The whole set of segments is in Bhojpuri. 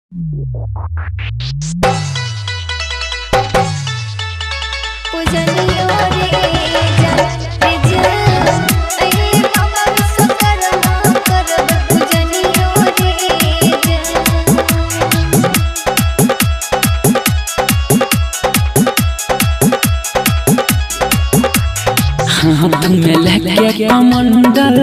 हाथ में लेके कमंडल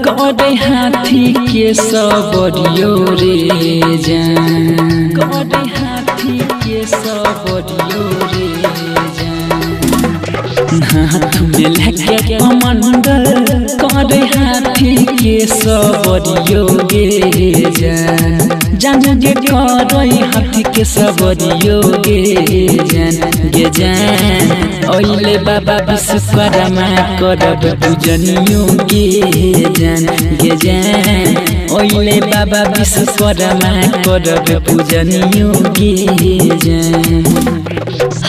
करे हाथी के सबरियो रे जान, करे हाथी के सबरियो रे जान। हाथ में लेके कमंडल करे हाथी के सबरियो गे जान, जान गे करे हाथी के सबरियो गे जान गे जान। ओइले बाबा विश्वकर्मा करब पूजनियो गे जान गे जान। ओइले बाबा विश्वकर्मा करब पूजनियो गे जान।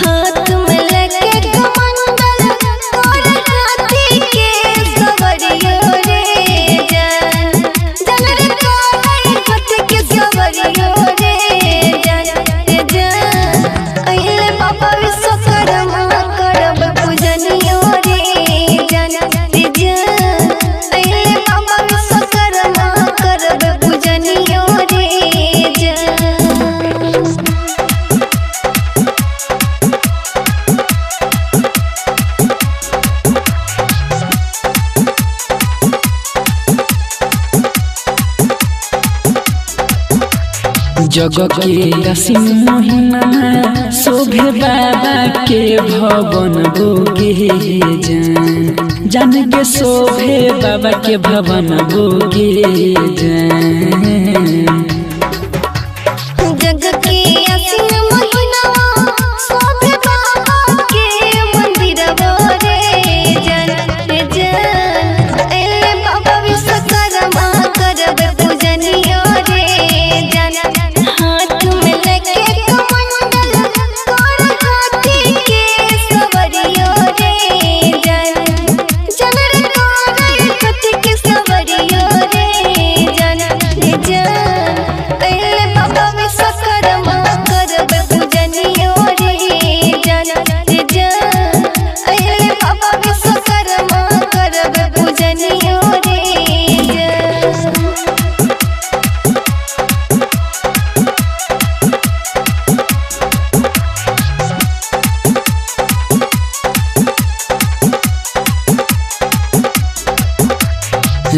हाथ में लेके कमंडल करे हाथी के सबरियो रे जान, जान रे करे हाथी के सबरियो रे जान रे जान। ओइले बाबा विश्वकर्मा करब पूजनियो रे जान रे जान। ओइले बाबा विश्वकर्मा करब पूजनियो रे जान। जग के असीम महिमा शोभे बाबा के भवन बोगे जान, जान के शोभे बाबा के भवन बोगे जान। जग के असीम महिमा शोभे बाबा के मंदिर रे जान रे जान। एले बाबा विश्वकर्मा करब पूजनियो रे जान। हाथ में लेके कमंडल करे हाथी के सबरियो रे जान, जान रे करे हाथी के सबरियो रे जान रे जान। एले बाबा विश्वकर्मा करब पूजनियो रे जान रे जान। एले बाबा विश्वकर्मा करब पूजनियो रे जान।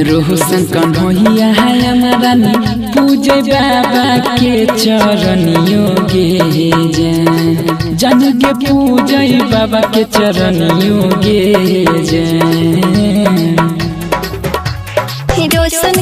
रोशन कन्हैया है हमारानी पूजे बाबा के चरनियो गे जान, जान के पूजे बाबा के चरनियो गे जान। रोशन